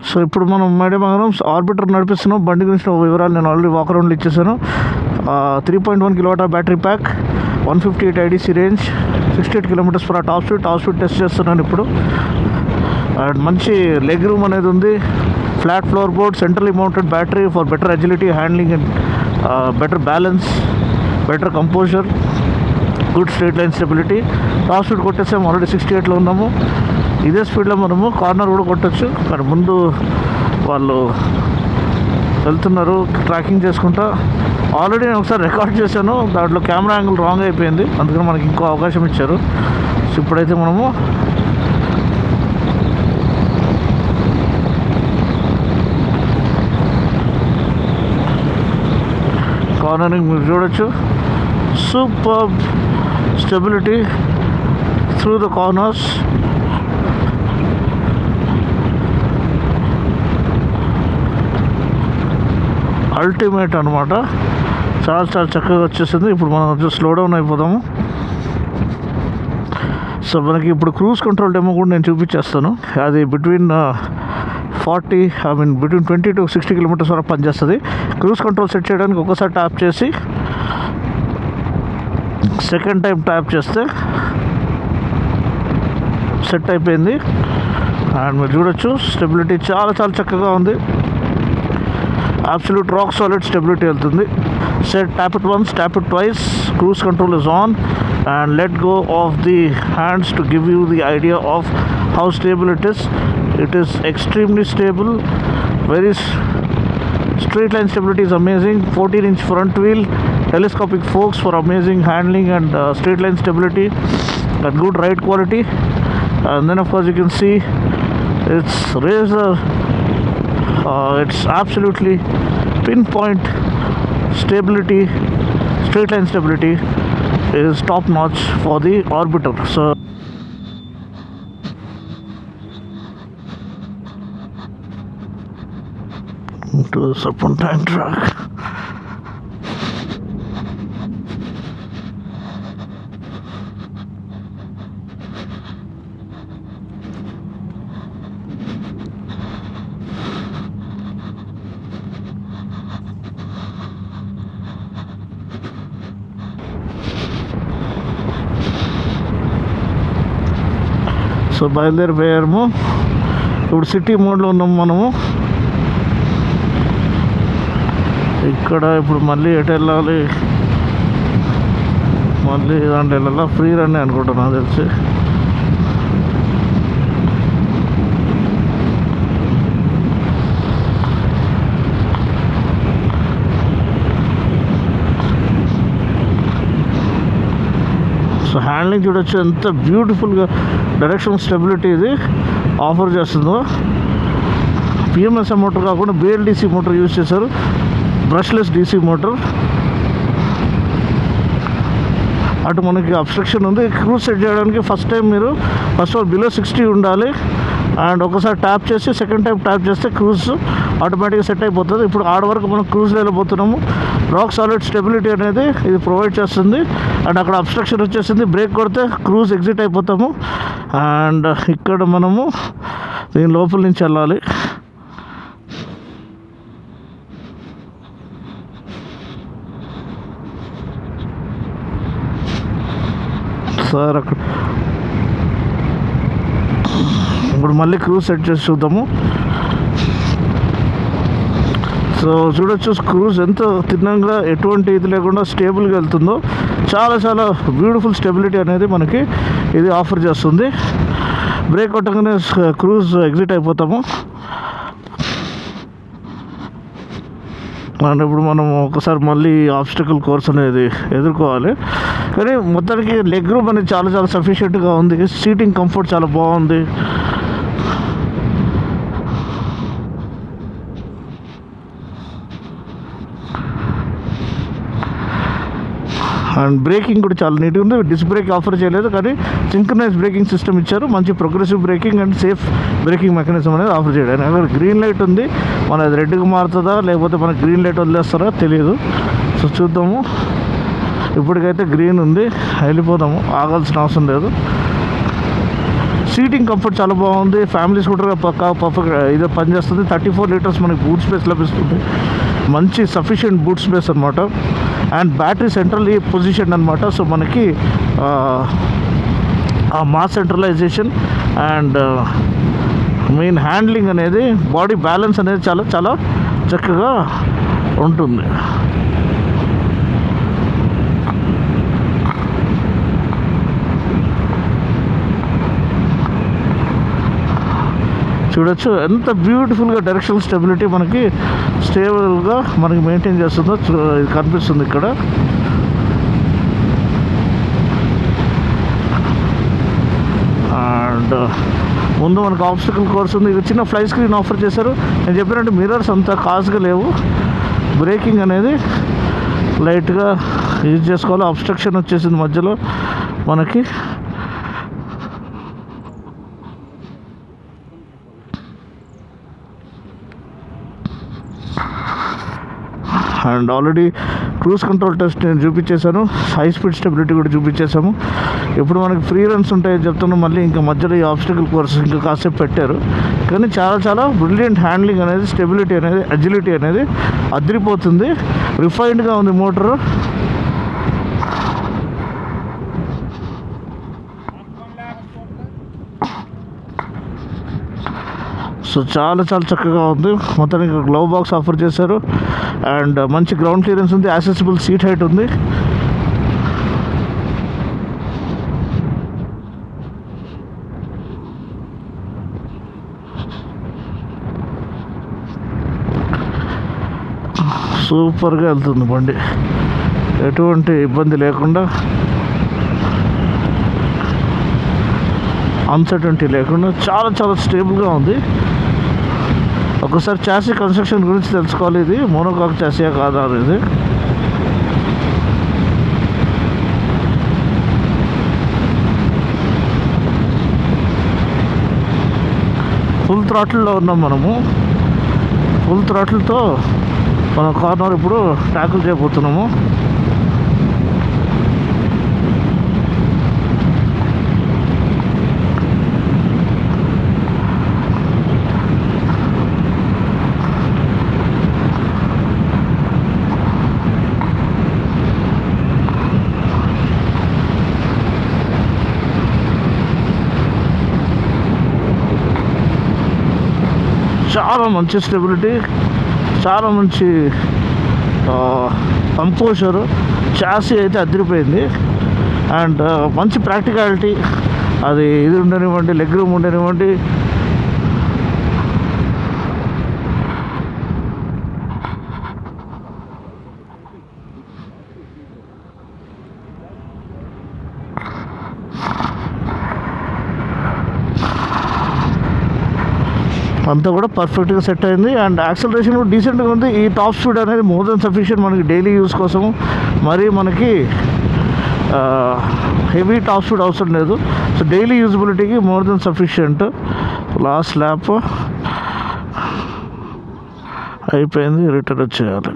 So ఇప్పుడు మనం మేడమంగళం arbiter నడిపిస్తున్నాం. బండి గురించి వివరాలు నేను ఆల్రెడీ వాక్ అరౌండ్లో ఇచ్చేసాను. 3.1 kWh బ్యాటరీ ప్యాక్, 158 IDC రేంజ్, 68 km/h టాప్ స్పీడ్ టెస్ట్ చేస్తున్నాను ఇప్పుడు. అండ్ మంచి లెగ్ రూమ్ అనేది ఉంది. Flat floor board, centrally mounted battery for better agility, handling and better balance, better composure, good straight line stability. Top speed కొట్టేసాము, already 68లో ఉన్నాము. ఇదే స్పీడ్లో మనము కార్నర్ కూడా కొట్టచ్చు. కానీ ముందు వాళ్ళు వెళ్తున్నారు ట్రాకింగ్ చేసుకుంటా. ఆల్రెడీ నేను ఒకసారి రికార్డ్ చేశాను, దాంట్లో కెమెరా యాంగిల్ రాంగ్ అయిపోయింది, అందుకని మనకి ఇంకో అవకాశం ఇచ్చారు. సో ఇప్పుడైతే మనము కార్నరింగ్ మీరు చూడొచ్చు. Super stability through the corners. Ultimate అనమాట. చాలా చక్కగా వచ్చేసింది. ఇప్పుడు మనం జస్ట్ స్లో డౌన్ అయిపోదాము. సో మనకి ఇప్పుడు క్రూజ్ కంట్రోల్ డెమో కూడా నేను చూపించేస్తాను. అది బిట్వీన్ 20 to 60 km వరకు పనిచేస్తుంది. క్రూజ్ కంట్రోల్ సెట్ చేయడానికి ఒకసారి ట్యాప్ చేసి సెకండ్ టైం ట్యాప్ చేస్తే సెట్ అయిపోయింది. అండ్ మీరు చూడొచ్చు స్టెబిలిటీ చాలా చక్కగా ఉంది. అబ్సల్యూట్ రాక్ సాలిడ్ స్టెబిలిటీ వెళ్తుంది. Set tap it once, tap it twice, cruise control is on, and let go of the hands to give you the idea of how stable it is. It is extremely stable. Very straight line stability is amazing. 14-inch front wheel, telescopic forks for amazing handling and straight line stability and good ride quality. And then of course you can see it's razor, it's absolutely pinpoint stability, straight line stability is top notch for the Orbiter. So to the serpentine track. So బయలుదేరిపోయాము. ఇప్పుడు city మోడ్లో ఉన్నాము మనము. ఇక్కడ ఇప్పుడు మళ్ళీ ఎటు వెళ్ళాలి, మళ్ళీ దాంట్లో వెళ్ళాలా, ఫ్రీ రన్ అనుకుంటున్నా తెలిసి. సో హ్యాండ్లింగ్ చూడొచ్చు ఎంత బ్యూటిఫుల్గా డైరెక్షన్ స్టెబిలిటీ ఇది ఆఫర్ చేస్తుందో. పిఎంఎస్ఐ మోటార్ కాకుండా బిఎల్డిసి మోటార్ యూజ్ చేశారు, బ్రష్లెస్ డీసీ మోటార్. అటు మనకి అబ్స్ట్రక్షన్ ఉంది. క్రూజ్ సెట్ చేయడానికి ఫస్ట్ ఆఫ్ ఆల్ బిలో 60 ఉండాలి. అండ్ ఒకసారి ట్యాప్ చేసి సెకండ్ టైం ట్యాప్ చేస్తే క్రూజ్ ఆటోమేటిక్గా సెట్ అయిపోతుంది. ఇప్పుడు ఆడ వరకు మనం క్రూజ్లో వెళ్ళిపోతున్నాము. రాక్ సాలిడ్ స్టెబిలిటీ అనేది ఇది ప్రొవైడ్ చేస్తుంది. అండ్ అక్కడ అబ్స్ట్రక్షన్ వచ్చేసింది, బ్రేక్ కొడితే క్రూజ్ ఎగ్జిట్ అయిపోతాము. అండ్ ఇక్కడ మనము దీని లోపల నుంచి వెళ్ళాలి. సార్ అక్కడ ఇప్పుడు మళ్ళీ క్రూజ్ సెట్ చేసి చూద్దాము. సో చూడొచ్చు క్రూజ్ ఎంత తిన్నంగా ఎటువంటి ఇది లేకుండా స్టేబుల్గా వెళ్తుందో. చాలా బ్యూటిఫుల్ స్టెబిలిటీ అనేది మనకి ఇది ఆఫర్ చేస్తుంది. బ్రేక్ కొట్టగానే క్రూజ్ ఎగ్జిట్ అయిపోతాము. అండ్ ఇప్పుడు మనం ఒకసారి మళ్ళీ ఆబ్స్టికల్ కోర్స్ అనేది ఎదుర్కోవాలి. కానీ మొత్తానికి లెగ్ రూమ్ అనేది చాలా సఫిషియెంట్గా ఉంది. సీటింగ్ కంఫర్ట్ చాలా బాగుంది. అండ్ బ్రేకింగ్ కూడా చాలా నీట్గా ఉంది. డిస్క్ బ్రేక్ ఆఫర్ చేయలేదు, కానీ సింక్రనైజ్ బ్రేకింగ్ సిస్టమ్ ఇచ్చారు. మంచి progressive breaking and safe breaking mechanism అనేది ఆఫర్ చేయడానికి. అక్కడ గ్రీన్ లైట్ ఉంది, మన అది రెడ్గా మారుతుందా లేకపోతే మనకు గ్రీన్ లైట్ వదిలేస్తారా తెలియదు. సో చూద్దాము. ఇప్పటికైతే గ్రీన్ ఉంది, వెళ్ళిపోదాము, ఆగాల్సిన అవసరం లేదు. సీటింగ్ కంఫర్ట్ చాలా బాగుంది. ఫ్యామిలీ స్కూటర్గా పర్ఫెక్ట్ ఇది పనిచేస్తుంది. 34 లీటర్స్ మనకి బూట్ స్పేస్ లభిస్తుంది. మంచి సఫిషియెంట్ బూట్ స్పేస్ అనమాట. అండ్ బ్యాటరీ సెంట్రల్లీ పొజిషన్ అనమాట. సో మనకి mass centralisation and main handling అనేది, బాడీ బ్యాలెన్స్ అనేది చాలా చాలా చక్కగా ఉంటుంది. చూడొచ్చు ఎంత బ్యూటిఫుల్గా డైరెక్షనల్ స్టెబిలిటీ మనకి స్టేబుల్గా మనకి మెయింటైన్ చేస్తుందో ఇది కనిపిస్తుంది ఇక్కడ. అండ్ ముందు మనకు ఆబ్స్టికల్ కోర్స్ ఉంది. ఇది చిన్న ఫ్లై స్క్రీన్ ఆఫర్ చేశారు. నేను చెప్పినట్టు మిర్రర్స్ అంత కాస్ట్గా లేవు. బ్రేకింగ్ అనేది లైట్గా యూజ్ చేసుకోవాలి. అబ్స్ట్రక్షన్ వచ్చేసింది మధ్యలో మనకి. And already cruise control test నేను చూపించేశాను. హై స్పీడ్ స్టెబిలిటీ కూడా చూపించేసాము. ఇప్పుడు మనకి ఫ్రీ రన్స్ ఉంటాయని చెప్తున్నాం. మళ్ళీ ఇంకా మధ్యలో ఈ ఆబ్స్టికల్ కోర్స్ ఇంకా కాసేపు పెట్టారు. కానీ చాలా చాలా బ్రిలియంట్ హ్యాండ్లింగ్ అనేది, స్టెబిలిటీ అనేది, అజిలిటీ అనేది అదిరిపోతుంది. రిఫైన్డ్గా ఉంది మోటారు. సో చాలా చాలా చక్కగా ఉంది. మొత్తానికి గ్లవ్ బాక్స్ ఆఫర్ చేశారు. అండ్ మంచి గ్రౌండ్ క్లియరెన్స్ ఉంది. యాక్సెసిబుల్ సీట్ హైట్ ఉంది. సూపర్గా వెళ్తుంది బండి, ఎటువంటి ఇబ్బంది లేకుండా, అన్సర్టనిటీ లేకుండా చాలా చాలా స్టేబుల్గా ఉంది. ఒకసారి చాసీ కన్స్ట్రక్షన్ గురించి తెలుసుకోవాలి. ఇది మోనోకాక్ చాసీయా కాదా అనేది. ఫుల్ థ్రాటిల్లో ఉన్నాం మనము. ఫుల్ థ్రాటిల్తో మన కార్నర్ ఇప్పుడు ట్యాకిల్ చేయబోతున్నాము. చాలా మంచి స్టెబిలిటీ, చాలా మంచి కంపోజరు. చాసీ అయితే అదిరిపోయింది. అండ్ మంచి ప్రాక్టికాలిటీ, అది ఇది ఉండనివ్వండి, లెగ్ రూమ్ ఉండనివ్వండి, అంతా కూడా పర్ఫెక్ట్గా సెట్ అయింది. అండ్ యాక్సలరేషన్ కూడా డీసెంట్గా ఉంది. ఈ టాప్ స్పీడ్ అనేది మోర్ దెన్ సఫిషియెంట్ మనకి డైలీ యూస్ కోసం. మరి మనకి హెవీ టాప్ స్పీడ్ అవసరం లేదు. సో డైలీ యూజబిలిటీకి more than sufficient. Last lap అయిపోయింది, రిటర్న్ వచ్చేయాలి.